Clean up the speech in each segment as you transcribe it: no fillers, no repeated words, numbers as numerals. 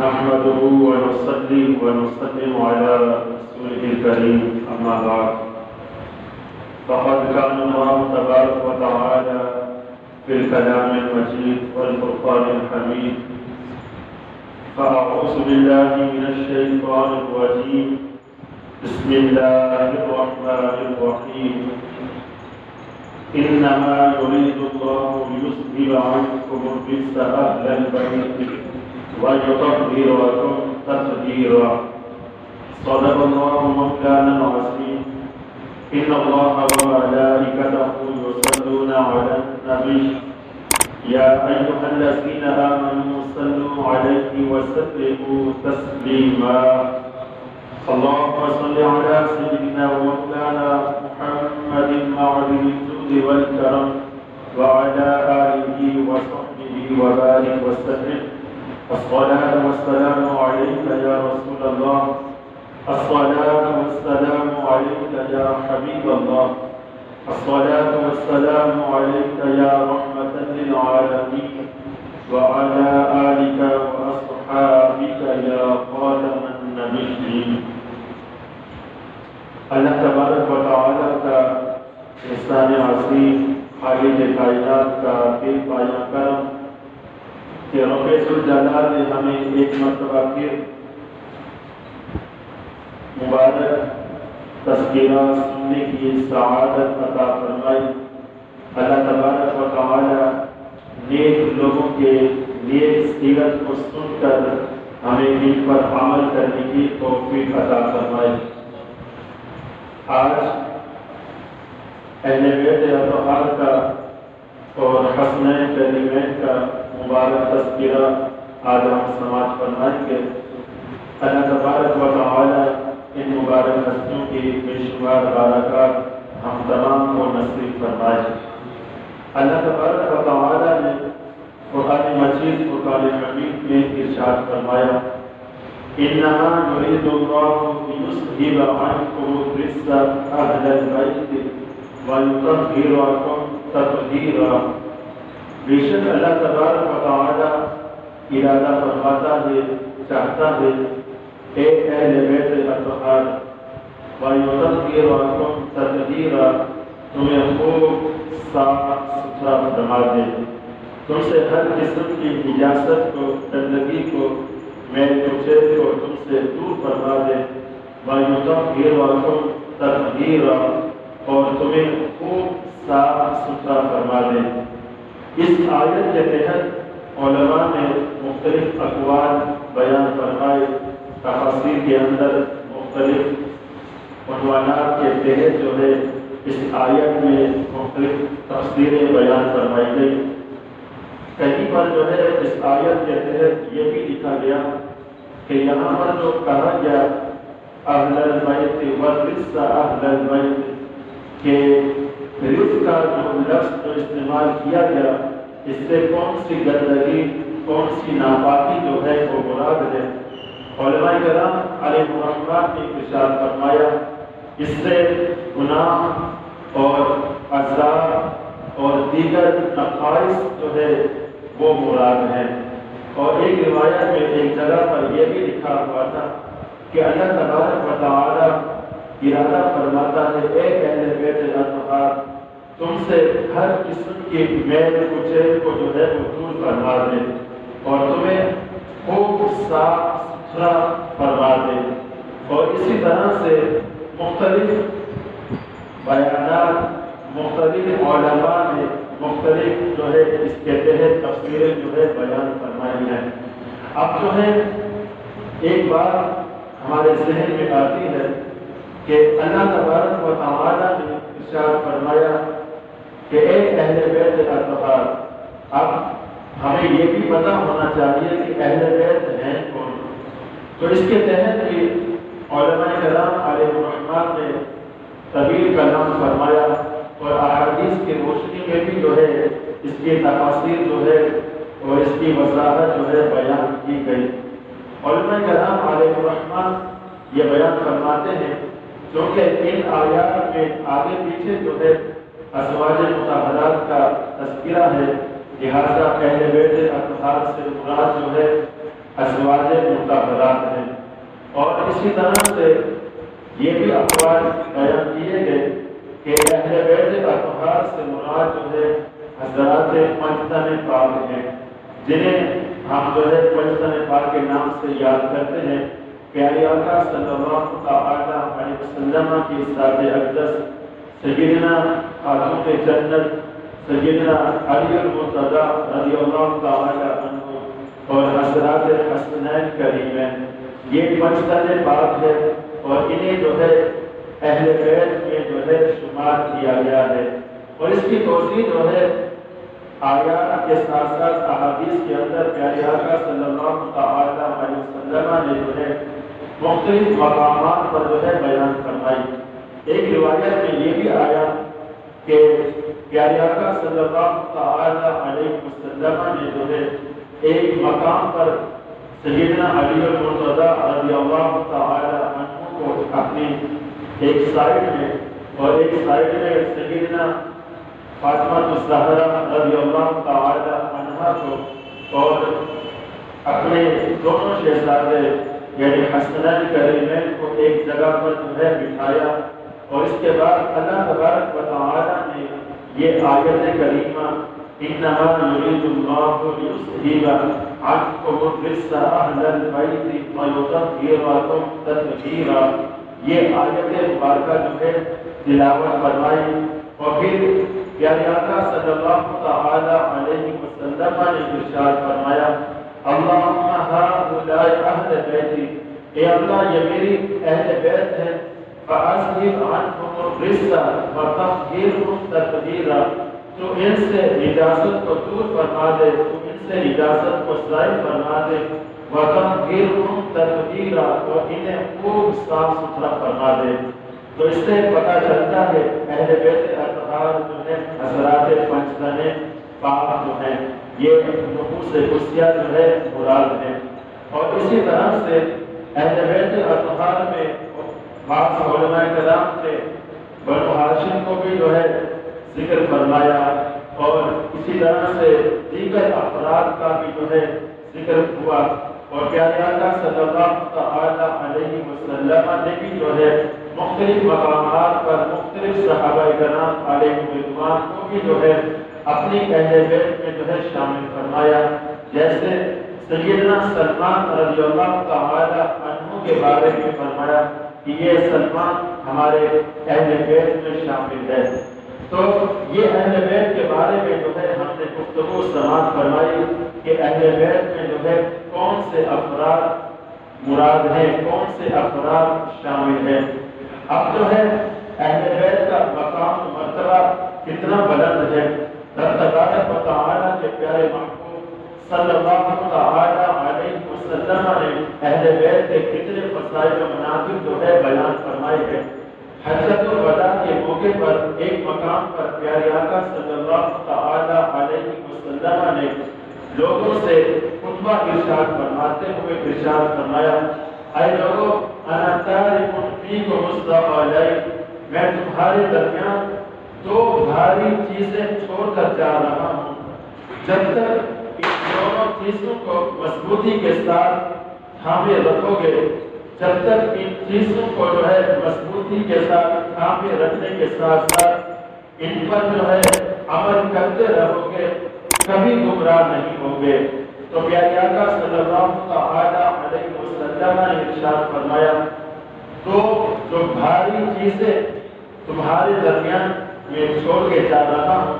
نحمده ونصلي ونسلم على رسوله الكريم أما بعد فقد كان الله تبارك وتعالى في الكلام المجيد والفرقان الحميد فأعوذ بالله من الشيطان الرجيم بسم الله الرحمن الرحيم إنما يريد الله ليذهب عنكم الرجس أهل البيت ويطهركم تطهيرا صدق الله مولانا العظيم إن الله وملائكته يصلون على النبي يا أيها الذين آمنوا صلوا عليه وسلموا تسليما اللهم صل على سيدنا ومولانا محمد معدن الجود والكرم وعلى آله وصحبه وبارك وسلم الصلاة والسلام عليك يا رسول الله الصلاة والسلام عليك يا حبيب الله الصلاة والسلام عليك يا رحمة للعالمين وعلى آلك وأصحابك يا خاتم النبيين اللہ تبارک و تعالیٰ کا احسان عظیم خالق کائنات کا بے پایہ کرم کہ رب ذوالجلال نے ہمیں ایک مرتبہ پھر مبارک تذکرہ سننے کی سعادت عطا فرمائی۔ اللہ تبارک و تعالی نیک لوگوں کے نیک سیرت کو سن کر ہمیں ان پر عمل کرنے کی توفیق عطا فرمائی۔ آج اہل بیت اطہار کا اور حسنین کریمین کا مبارک تذکرہ آج ہم سماعت فرمائیں گے۔ اللہ تبارک و تعالی ان مبارک ہستیوں کی بے شمار برکات ہم تمام کو نصیب فرمائے۔ اللہ تبارک و تعالی نے قرآن مجید فرقان حمید میں ارشاد فرمایا انما یرید اللہ لیذھب عنکم الرجس اہل البیت ویطہرکم تطہیرا۔ بے شک اللہ تبارک و تعالی ارادہ فرماتا ہے، چاہتا ہے اے اہل بیت اطہار وَيُطَهِّرَكُمْ تَطْهِيرًا تمہیں خوب صاف ستھرا فرما دے، تم سے ہر قسم کی نجاست کو، گندگی کو، میل کچیل کو تم سے دور فرما دے۔ وَيُطَهِّرَكُمْ تَطْهِيرًا اور تمہیں خوب صاف ستھرا فرما دے۔ اس آیت کے تحت علماء نے مختلف اقوال بیان فرمائے، تفاسیر کے اندر مختلف عنوانات کے تحت جو ہے اس آیت میں مختلف تفسیریں بیان فرمائی گئی۔ کہیں پر جو ہے اس آیت کے تحت یہ بھی لکھا گیا کہ یہاں پر جو کہا گیا اہل البیت والرجس اہل البیت کہ رزق کا جو لفظ جو استعمال کیا گیا اس سے کون سی گندگی، کون سی ناپاکی جو ہے وہ مراد ہے۔ علماء کرام علیہ الرحمۃ نے ارشاد فرمایا اس سے گناہ اور عذاب اور دیگر نقائص جو ہے وہ مراد ہیں۔ اور ایک روایت میں ایک جگہ پر یہ بھی لکھا ہوا تھا کہ اللہ تبارک و تعالی ارادہ فرماتا ہے اے اہل بیت اطہار تم سے ہر قسم کی میل کچیل کو جو ہے وہ دور فرما دے اور تمہیں خوب صاف ستھرا فرما دے۔ اور اسی طرح سے مختلف بیانات مختلف علماء نے مختلف جو ہے اس کے تحت تفسیریں جو ہے بیان فرمائی ہیں۔ اب جو ہے ایک بات ہمارے ذہن میں آتی ہے کہ اللہ تبارک و تعالی نے ارشاد فرمایا کہ اے اہل بیت اطہار۔ اب ہمیں یہ بھی پتہ ہونا چاہیے کہ اہل بیت ہیں کون، تو اس کے تحت بھی علماء کرام علیہ الرحمۃ نے طویل کلام فرمایا اور احادیث کی روشنی میں بھی جو ہے اس کی تفاسیر جو ہے اور اس کی وضاحت جو ہے بیان کی گئی۔ علماء کرام علیہ الرحمۃ یہ بیان فرماتے ہیں کیونکہ ان آیات میں آگے پیچھے جو ہے ازواج مطہرات کا تذکرہ ہے، لہذا اہل بیت اطہار سے مراد جو ہے ازواج مطہرات ہیں۔ اور اسی طرح سے یہ بھی اقوال بیان کیے گئے کہ اہل بیت اطہار سے مراد جو ہے حضرات پنجتن پاک ہیں، جنہیں ہم جو ہے پنجتن پاک کے نام سے یاد کرتے ہیں۔ پیارے آقا صلی اللہ تعالی علیہ وسلم کی ذات اقدس سیدنا خاتون جنت سیدنا علی المرتضیٰ رضی اللہ تعالی عنہ اور حضرات حسنین کریمین، یہ پنجتن پاک ہے اور انہیں جو ہے اہل بیت میں جو ہے شمار کیا گیا ہے۔ اور اس کی توضیح جو ہے آیات کے ساتھ ساتھ احادیث کے اندر پیارے آقا صلی اللہ تعالی علیہ وسلم نے جو ہے مختلف مقامات پر جو ہے بیان فرمائی۔ ایک روایت میں یہ بھی آیا کہ پیارے آقا صلی اللہ تعالی علیہ وسلم نے جو ہے ایک مقام پر سیدنا علی المرتضیٰ رضی اللہ تعالی عنہ کو اپنی ایک سائڈ میں اور ایک سائڈ میں سیدنا فاطمہ الزہرا رضی اللہ تعالی عنہ کو اور اپنے دونوں شہزادے یعنی حسنین کریمین کو ایک جگہ پر جو ہے بٹھایا، اور اس کے بعد اللہ تبارک و تعالی نے یہ آیت کریمہ انما یرید اللہ لیذہب عنکم الرجس اہل البیت ویطہرکم تطہیرا، یہ آیت مبارکہ جو ہے تلاوت فرمائی۔ اور پھر پیارے آقا صلی اللہ تعالی علیہ وسلم نے ارشاد فرمایا اللہم ہؤلاء اہل بیتی، اے اللہ یہ میری اہل بیت ہے، فاذہب عنہم الرجس وطہرہم تطہیرا، تو ان سے نجاست کو دور فرما دے، تو ان سے نجاست کو ضائع فرما دے، وطہرہم تطہیرا، اور انہیں خوب صاف ستھرا فرما دے۔ تو اس سے پتہ چلتا ہے اہل بیت اطہار جو ہے حضرات پنجتن پاک جو ہیں، یہ نفوس قدسیہ جو ہے مراد ہے۔ اور اسی طرح سے اہل بیت اطہار میں بعض علماء کرام نے بنو ہاشم کو بھی جو ہے ذکر فرمایا، اور اسی طرح سے دیگر افراد کا بھی جو ہے ذکر ہوا، اور پیارے آقا صلی اللہ تعالی علیہ وسلم نے بھی جو ہے مختلف مقامات پر مختلف صحابہ کرام علیہ رضوان کو بھی جو ہے اپنی اہل بیت میں جو ہے شامل فرمایا۔ جیسے سیدنا سلمان رضی اللہ تعالی عنہ کے بارے میں فرمایا کہ یہ سلمان ہمارے اہل بیت میں شامل ہے۔ تو یہ اہل بیت کے بارے میں جو ہے ہم نے گفتگو سماعت فرمائی کہ اہل بیت میں جو ہے کون سے افراد مراد ہیں، کون سے افراد شامل ہیں۔ اب جو ہے اہل بیت کا مقام مرتبہ کتنا بلند ہے، رب تبارک و تعالی کے پیارے محبوب صلی اللہ تعالی علیہ وسلم نے اہل بیت کے کتنے فضائل و مناقب جو ہے بیان فرمائے ہیں۔ حجۃ الوداع کے موقع پر ایک مقام پر پیارے آقا صلی اللہ تعالی علیہ وسلم نے لوگوں سے خطبہ ارشاد فرماتے ہوئے ارشاد فرمایا اے لوگو انا تارک فیکم الثقلین، میں تمہارے درمیان دو بھاری چیزیں چھوڑ کر جا رہا ہوں، جب تک ان دونوں چیزوں کو مضبوطی کے ساتھ تھامے رکھو گے، جب تک ان چیزوں کو جو ہے مضبوطی کے ساتھ تھامے رکھنے کے ساتھ ساتھ ان پر جو ہے عمل کرتے رہو گے، کبھی گمراہ نہیں ہوگے۔ تو پیارے آقا صلی اللہ تعالی علیہ وسلم نے ارشاد فرمایا تو جو بھاری چیزیں تمہارے درمیان میں چھوڑ کے جا رہا ہوں،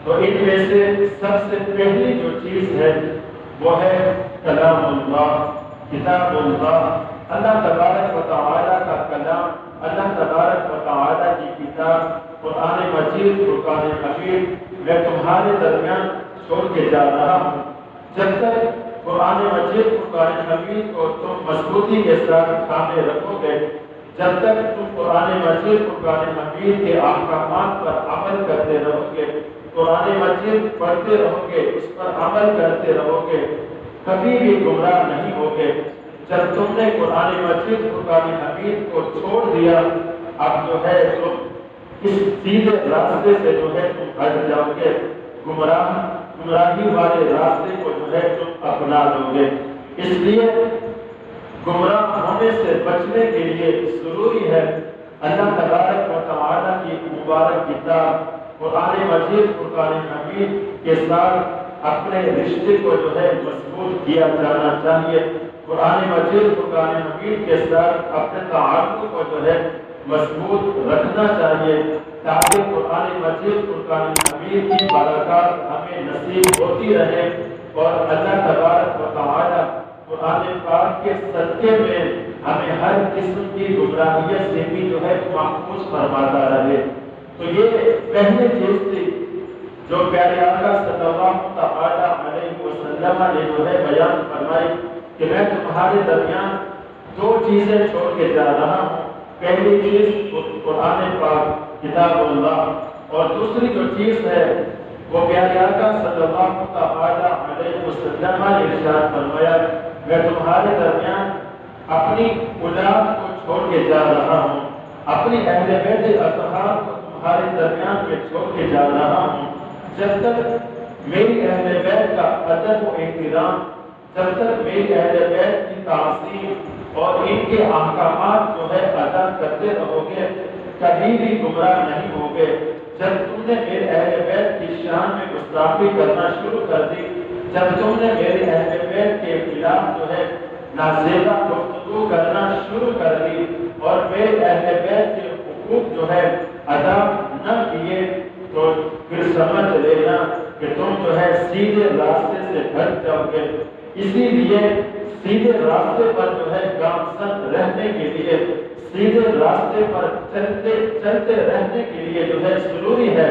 تو ان میں سے سب سے پہلی جو چیز ہے وہ ہے کلام اللہ، کتاب اللہ، اللہ تبارک و تعالی کا کلام، اللہ تبارک و تعالی کی کتاب قرآن مجید فرقان حمید میں تمہارے درمیان چھوڑ کے جا رہا ہوں۔ جب تک قرآن مجید فرقان حمید کو تم مضبوطی کے ساتھ تھامے رکھو گے، جب تک تم قرآن مجید فرقان حمید کے احکامات پر عمل کرتے رہو گے، قرآن مجید پڑھتے رہو گے، اس پر عمل کرتے رہو گے، کبھی بھی گمراہ نہیں ہوگے۔ جب تم نے قرآن مجید فرقان حمید کو چھوڑ دیا، اب جو ہے تم اس سیدھے راستے سے جو ہے تم ہٹ جاؤ گے، گمراہی والے راستے کو جو ہے تم اپنا لو گے۔ اس لیے گمراہ ہونے سے بچنے کے لیے ضروری ہے اللہ تبارک و تعالی کی مبارک کتاب قرآن مجید فرقان حمید کے ساتھ اپنے رشتے کو جو ہے مضبوط کیا جانا چاہیے۔ قرآن مجید فرقان حمید کے ساتھ اپنے تعلق کو جو ہے مضبوط رکھنا چاہیے تاکہ قرآن مجید فرقان حمید کی برکات ہمیں نصیب ہوتی رہے اور اللہ تبارک و تعالی قرآن پاک کے صدقے میں ہمیں ہر قسم کی گمراہیت سے بھی جو ہے محفوظ فرماتا رہے۔ تو یہ پہلی چیز تھی جو پیارے آقا صلی اللہ تعالی علیہ وسلم نے جو ہے بیان فرمائی کہ میں تمہارے درمیان دو چیزیں چھوڑ کے جا رہا ہوں۔ پہلی چیز قرآن پاک کتاب اللہ اور دوسری جو چیز ہے وہ پیارے آقا صلی اللہ تعالی علیہ وسلم نے ارشاد فرمایا میں تمہارے درمیان اپنی اولاد کو چھوڑ کے جا رہا ہوں، اپنی اہل بیت اطہار کو تمہارے درمیان میں چھوڑ کے جا رہا ہوں۔ جب تک میری اہل بیت کا ادب و احترام، جب تک میری اہل بیت کی تعظیم اور ان کے احکامات جو ہے ادا کرتے رہو گے کبھی بھی گمراہ نہیں ہوگے۔ جب تم نے میرے اہل بیت کی شان میں گستاخی کرنا شروع کر دی، جب تم نے میرے اہل بیت کے خلاف جو ہے نازیبہ گفتگو کرنا شروع کر دی اور میرے اہل بیت کے حقوق جو ہے ادا نہ کیے تو پھر سمجھ لینا کہ تم جو ہے سیدھے راستے سے ہٹ جاؤ گے۔ اسی لیے سیدھے راستے پر جو ہے گامزن رہنے کے لیے، سیدھے راستے پر چلتے رہنے کے لیے جو ہے ضروری ہے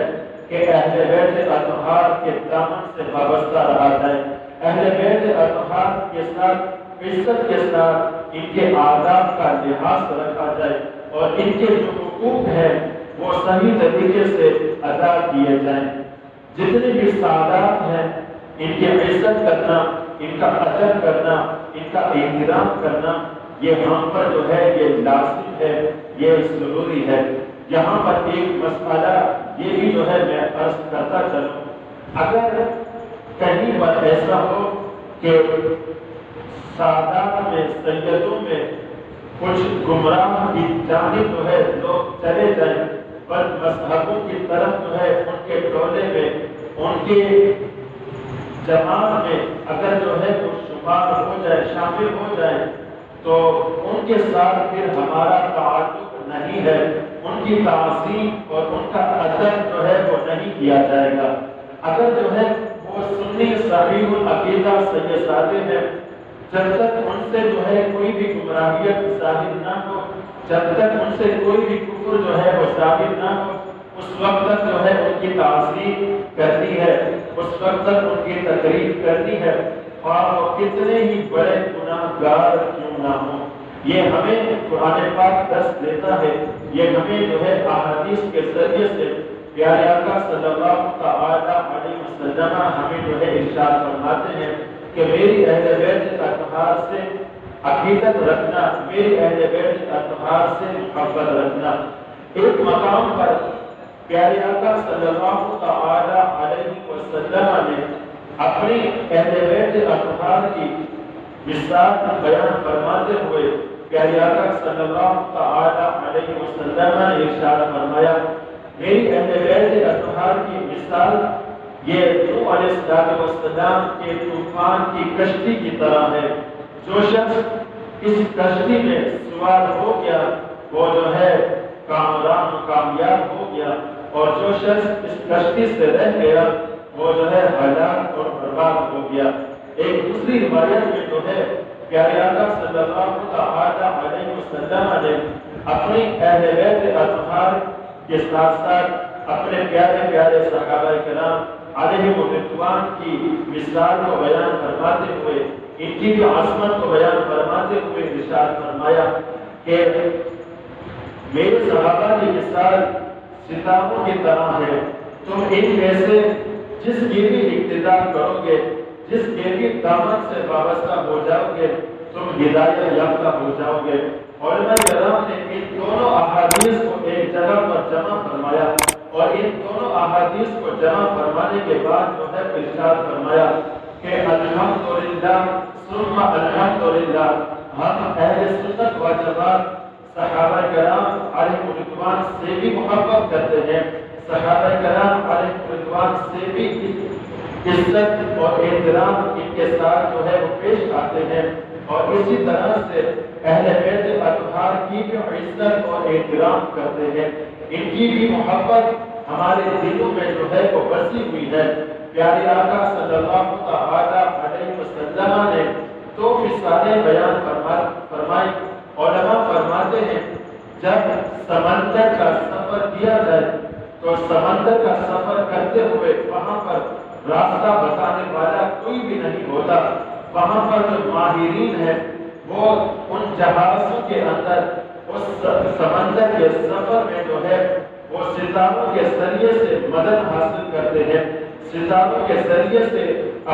کہ اہل بیت اطہار کے دامن سے وابستہ رہا جائے، اہل بیت اطہار کے ساتھ عزت کے ساتھ ان کے آداب کا لحاظ رکھا جائے اور ان کے جو حقوق ہیں وہ صحیح طریقے سے ادا کیے جائیں۔ جتنے بھی سعادات ہیں ان کی عزت کرنا، ان کا ادب کرنا، ان کا احترام کرنا یہ ہم پر جو ہے یہ لازم ہے، یہ ضروری ہے۔ یہاں پر ایک مسئلہ یہ بھی جو ہے میں عرض کرتا چلوں، اگر کہیں پر ایسا ہو کہ سادات میں، سیدوں میں کچھ گمراہ کی جانب جو ہے لوگ چلے جائیں، پر مذہبوں کی طرف جو ہے ان کے ٹولے میں، ان کے جماعت میں اگر جو ہے وہ شمار ہو جائے، شامل ہو جائے تو ان کے ساتھ پھر ہمارا تعلق نہیں ہے، ان کی تعظیم اور ان کا ادب جو ہے وہ نہیں کیا جائے گا۔ اگر جو ہے وہ سنی صحیح العقیدہ سید صادق ہے، جب تک ان سے جو ہے کوئی بھی گمراہیت ظاہر نہ ہو، جب تک ان سے کوئی بھی کفر جو ہے وہ ظاہر نہ ہو، اس وقت تک جو ہے ان کی تعظیم کرنی ہے، اس وقت تک ان کی تقریب کرنی ہے، اور وہ کتنے ہی بڑے گناہ گار کیوں نہ ہوں۔ یہ ہمیں قرآن پاک درس دیتا ہے، یہ ہمیں جو ہے احادیث کے ذریعے سے پیارے آقا صلی اللہ تعالی علیہ وسلم ہمیں جو ہے ارشاد فرماتے ہیں کہ میری اہل بیت اطہار سے عقیدت رکھنا، میری اہل بیت اطہار سے محبت رکھنا۔ ایک مقام پر پیارے آقا صلی اللہ تعالی علیہ وسلم نے اپنی اہل بیت اطہار کی مثال بیان فرماتے ہوئے پیارے آقا صلی اللہ تعالی علیہ وسلم نے ارشاد فرمایا میری اہل بیت اطہار کی مثال یہ نوح علیہ السلام کے طوفان کی کشتی کی طرح ہے۔ جو شخص اس کشتی میں سوار ہو گیا وہ جو ہے کامران و کامیاب ہو گیا، اور جو شخص اس کشتی سے رہ گیا وہ جو ہے ہلاک اور برباد ہو گیا۔ ایک دوسری روایت میں جو ہے پیارے آقا صلی اللہ تعالی علیہ وسلم نے اپنی اہل بیت اطہار کے ساتھ ساتھ اپنے پیارے پیارے صحابہ کرام علیہ رضوان کی مثال کو بیان فرماتے ہوئے، ان کی بھی عظمت کو بیان فرماتے ہوئے ارشاد فرمایا کہ میرے صحابہ کی مثال ستاروں کی طرح ہے، تم ان میں سے جس کی بھی اقتداء کرو گے، جس کے بھی دامن سے وابستہ ہو جاؤ گے، تم ہدایت یافتہ ہو جاؤ گے۔ علماء کرام نے ان دونوں احادیث کو ایک جگہ پر جمع فرمایا اور ان دونوں احادیث کو جمع فرمانے کے بعد جو ہے ارشاد فرمایا کہ الحمدللہ ثم الحمدللہ ہم اہل سنت و جماعت صحابہ کرام علیہ رضوان سے بھی محبت کرتے ہیں، صحابہ کرام علیہ رضوان سے بھی عزت اور احترام ان کے ساتھ جو ہے وہ پیش آتے ہیں، اور اسی طرح سے اہل بیت اطہار کی بھی عزت اور احترام کرتے ہیں، ان کی بھی محبت ہمارے دلوں میں جو ہے وہ بسی ہوئی ہے۔ پیارے آقا صلی اللہ تعالی علیہ وسلم نے دو مثالیں بیان فرمائی۔ علماء فرماتے ہیں جب سمندر کا سفر کیا جائے تو سمندر کا سفر کرتے ہوئے وہاں پر راستہ بتانے والا کوئی بھی نہیں ہوتا، وہاں پر جو ماہرین ہیں وہ ان جہازوں کے اندر اس سمندر کے سفر میں جو ہے وہ ستاروں کے ذریعے سے مدد حاصل کرتے ہیں، ستاروں کے ذریعے سے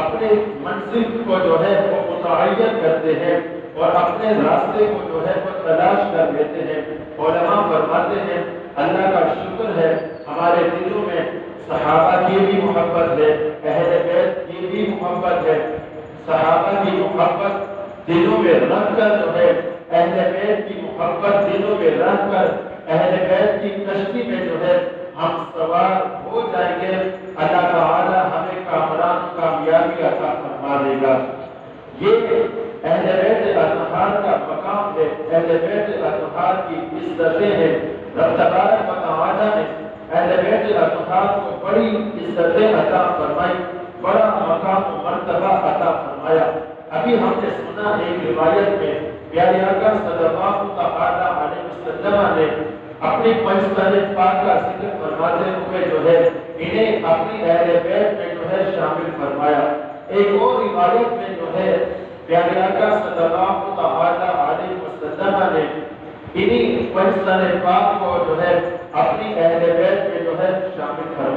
اپنے منزل کو جو ہے وہ متعین کرتے ہیں اور اپنے راستے کو جو ہے وہ تلاش کر لیتے ہیں۔ علماء فرماتے ہیں اللہ کا شکر ہے ہمارے دلوں میں صحابہ کی بھی محبت ہے، اہل بیت کی بھی محبت ہے، صحابہ کی محبت دلوں میں رکھ کر جو ہے اہل بیت کی محبت دلوں میں رکھ کر اہل بیت کی کشتی میں جو ہے ہم سوار ہو جائیں گے، اللہ تعالی ہمیں کامیابی عطا فرما دے گا۔ یہ اہل بیت اطہار کا مقام ہے، اہل بیت اطہار کی عزتیں ہیں۔ رب تبارک و تعالی نے اہل بیت اطہار کو بڑی عزتیں عطا فرمائی، بڑا مقام و مرتبہ عطا فرمایا۔ ابھی ہم نے سنا ایک روایت میں پیارے آقا صلی اللہ تعالی علیہ وسلم نے اپنی پنجتن پاک کا ذکر فرماتے ہوئے جو ہے انہیں اپنی اہل بیت میں جو ہے شامل فرمایا۔ ایک اور روایت میں جو ہے پیارے آقا صلی اللہ تعالی علیہ وسلم نے انہی پنجتن پاک کو جو ہے اپنی اہل بیت میں جو ہے شامل فرمایا۔